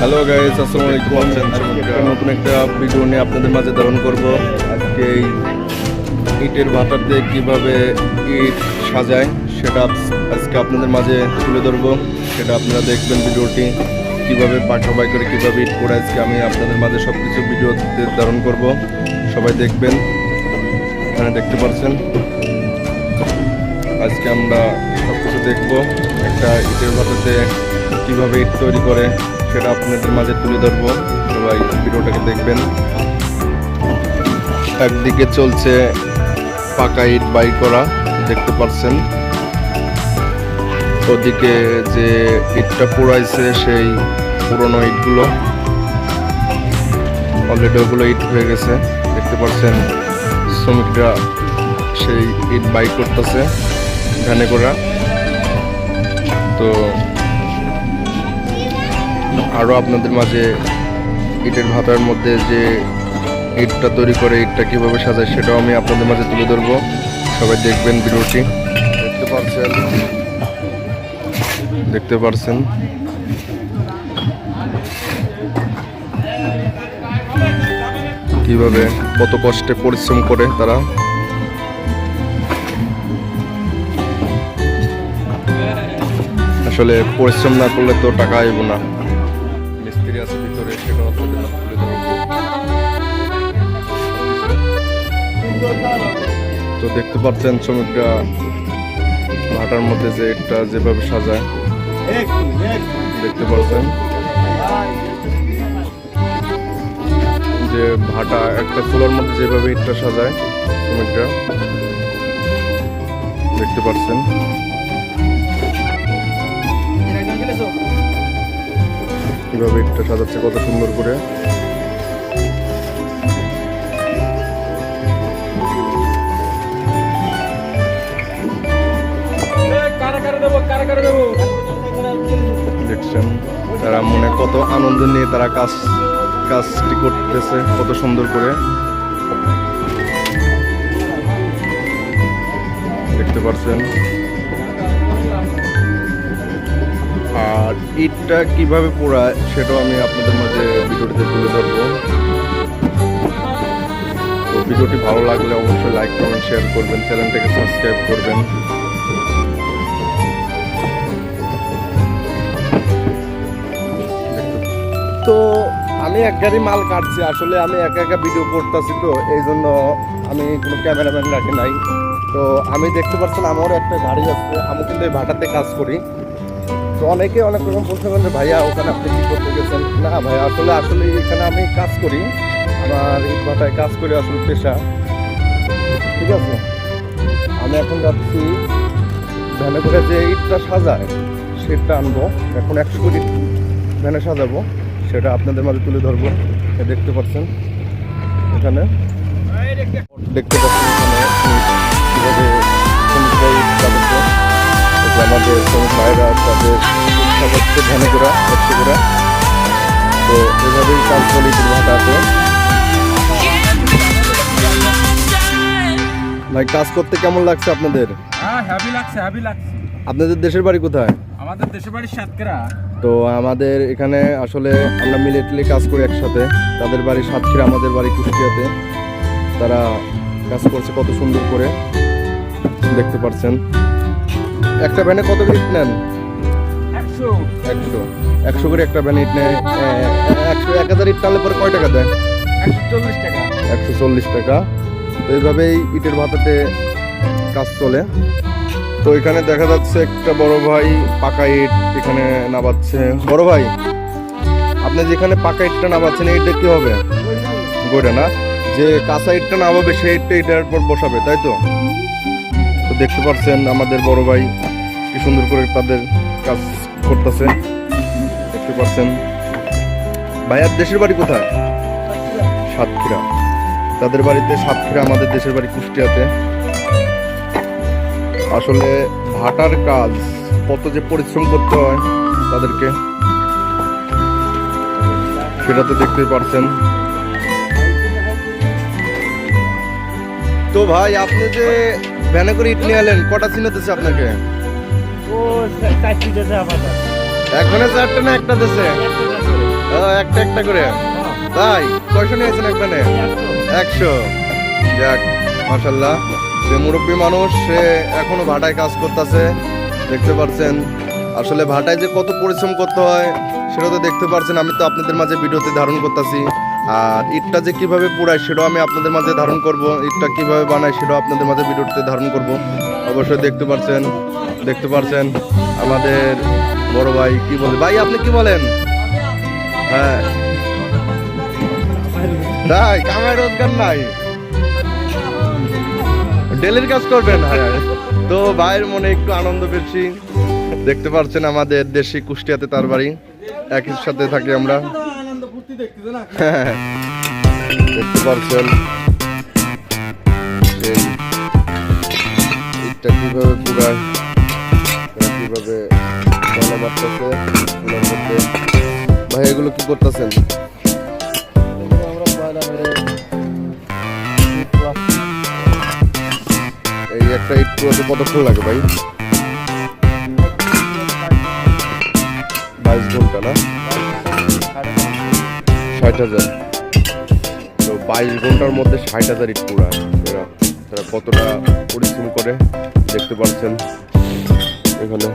Hello guys, আসসালামু আলাইকুম। নতুন একটা ভিডিও নিয়ে আপনাদের মাঝে ধারণ করব। আজকে এই ইটের ভাটার দিয়ে কীভাবে ইট সাজায় সেটা আজকে আপনাদের মাঝে তুলে ধরবো। সেটা আপনারা দেখবেন ভিডিওটি, কীভাবে পাকা বাই করে কীভাবে ইট করে আজকে আমি আপনাদের মাঝে সব কিছু ভিডিওতে ধারণ করব। সবাই দেখবেন। এখানে দেখতে পাচ্ছেন আজকে আমরা সব কিছু দেখবো। একটা ইটের ভাটাতে কীভাবে ইট তৈরি করে সেটা আপনাদের মাঝে তুলে ধরবো। সবাই ভিডিওটাকে দেখবেন। একদিকে চলছে পাকা ইট বাই করা, দেখতে পাচ্ছেন। ওদিকে যে ইটটা পুরাইছে সেই পুরনো ইটগুলো অলরেডি ওগুলো ইট হয়ে গেছে, দেখতে পাচ্ছেন। শ্রমিকরা সেই ইট বাই করতেছে ভ্যানে করা। তো আরও আপনাদের মাঝে ইটের ভাটার মধ্যে যে ইটটা তৈরি করে ইটটা কীভাবে সাজায় সেটাও আমি আপনাদের মাঝে তুলে ধরবো। সবাই দেখবেন ভিডিওটি। দেখতে পারছেন কিভাবে কত কষ্টে পরিশ্রম করে তারা। আসলে পরিশ্রম না করলে তো টাকা আইব না। মিস্ত্রি আছে ভিতরে, সেটাও আপনাদের তুলে ধরবো। তো দেখতে পাচ্ছেন শ্রমিকরা ভাটার মধ্যে যে ইটটা যেভাবে সাজায়, দেখতে পাচ্ছেন যে ভাটা একটা চুলার মধ্যে যেভাবে ইটটা সাজায় শ্রমিকরা, দেখতে পাচ্ছেন। কিভাবে ইটটা সাজাচ্ছে কত সুন্দর করে। দেখছেন তারা মনে কত আনন্দ নিয়ে তারা কাজটি করতেছে কত সুন্দর করে, দেখতে পাচ্ছেন। আর ইটটা কিভাবে পোড়ায় সেটাও আমি আপনাদের মাঝে ভিডিওটিতে তুলে ধরবো। তো ভিডিওটি ভালো লাগলে অবশ্যই লাইক কমেন্ট শেয়ার করবেন, চ্যানেলটাকে সাবস্ক্রাইব করবেন। তো আমি এক গাড়ি মাল কাটছি, আসলে আমি একা একা ভিডিও করতেছি, তো এই জন্য আমি কোনো ক্যামেরাম্যান রাখি নাই। তো আমি দেখতে পাচ্ছেন আমারও একটা গাড়ি আছে, আমি কিন্তু এই ভাটাতে কাজ করি। তো অনেকে অনেক রকম প্রশ্ন করেন, ভাইয়া ওখানে আপনি কী করতে গেছেন? না ভাইয়া, আসলে এখানে আমি কাজ করি, আমার ইট ভাটায় কাজ করি, আসলে পেশা। ঠিক আছে, আমি এখন যাচ্ছি ভ্যানে করে যে ইটটা সাজায় সেটা আনবো। এখন 100 কোটি ভ্যানে সাজাবো, সেটা আপনাদের মাঝে তুলে ধরবো। দেখতে পাচ্ছেন এখানে, দেখতে পাচ্ছেন এখানে কীভাবে আমাদের শ্রমিক ভাইরা তাদের সাজাচ্ছে ভ্যানে করে 100 করে। তো এভাবেই কাজ চলে ভাটাতে। ভাই, কাজ করতে কেমন লাগছে আপনাদের? হ্যাপি লাগছে। আপনাদের দেশের বাড়ি কোথায়? আমাদের দেশের বাড়ি সাতক্ষীরা। তো আমাদের এখানে আসলে আমরা মিলিটারি কাজ করি একসাথে। তাদের বাড়ি সাতক্ষীরা, আমাদের বাড়ি কুষ্টিয়াতে। তারা কাজ করছে কত সুন্দর করে, দেখতে পাচ্ছেন। একটা ভ্যানে কত করে ইট নেন? 100 করে একটা ভ্যানে ইট নেয়। 1000 ইট টানলে পরে কয় টাকা দেয়? 140 টাকা। 140 টাকা। তো এইভাবেই ইটের ভাটাতে কাজ চলে। তো এখানে দেখা যাচ্ছে একটা বড় ভাই পাকা ইট এখানে নামাচ্ছে। বড় ভাই, আপনি যেখানে পাকা ইটটা নামাচ্ছেন এইটা কি হবে? গোড়া না, যে কাঁচা ইটটা নামাবে সেই ইটটা এটার পর বসাবে, তাই তো? তো দেখতে পাচ্ছেন আমাদের বড় ভাই কি সুন্দর করে তাদের কাজ করতেছে, দেখতে পাচ্ছেন। ভাইয়ার দেশের বাড়ি কোথায়? সাতক্ষীরা। তাদের বাড়িতে সাতক্ষীরা, আমাদের দেশের বাড়ি কুষ্টিয়াতে। আসলে ভাটার কাজ কত যে পরিশ্রম করতে হয় তাদেরকে, সেটা তো দেখতেই পারছেন। তো ভাই, আপনি যে ভ্যানে করে ইট নিয়ে এলেন, কটা চিনাতেছে আপনাকে? ও 4টি দেশে আপাতত। এক ভ্যানে 4টা না একটা দেশে? একটা একটা করে তাই কয়শো নিয়েছেন একবারে 100 যাক মাশাল্লাহ সে মুরব্বী মানুষ সে এখনো ভাটায় কাজ করতেছে দেখতে পাচ্ছেন আসলে ভাটায় যে কত পরিশ্রম করতে হয় সেটা তো দেখতে পাচ্ছেন আমি তো আপনাদের মাঝে ভিডিওতে ধারণ করতেছি আর ইটটা যে কিভাবে পুরায় সেটাও আমি আপনাদের মাঝে ধারণ করব ইটটা কিভাবে বানায় সেটাও আপনাদের মাঝে ভিডিওতে ধারণ করব অবশ্যই দেখতে পাচ্ছেন আমাদের বড় ভাই কি বলে ভাই আপনি কি বলেন হ্যাঁ তাই কামাই রোজগার নাই ডেলির কাজ করবেন হ্যাঁ তো ভাইয়ের মনে একটু আনন্দ বেশি দেখতে পাচ্ছেন আমাদের দেশি কুষ্টিয়াতে তার বাড়ি একই সাথে থাকি আমরা হ্যাঁ, দেখতে পাচ্ছেন সেই ইটটা কিভাবে পুরায় কিভাবে গলা মারতেছে চুলার মধ্যে ভাই এগুলো কি করতেছেন এই একটা ইট পুরোতে কতক্ষণ লাগে ভাই 22 ঘন্টা না 60,000 তো 22 ঘন্টার মধ্যে 60,000 ইট পুরা এরা কতটা পরিশ্রম করে দেখতে পাচ্ছেন এখানে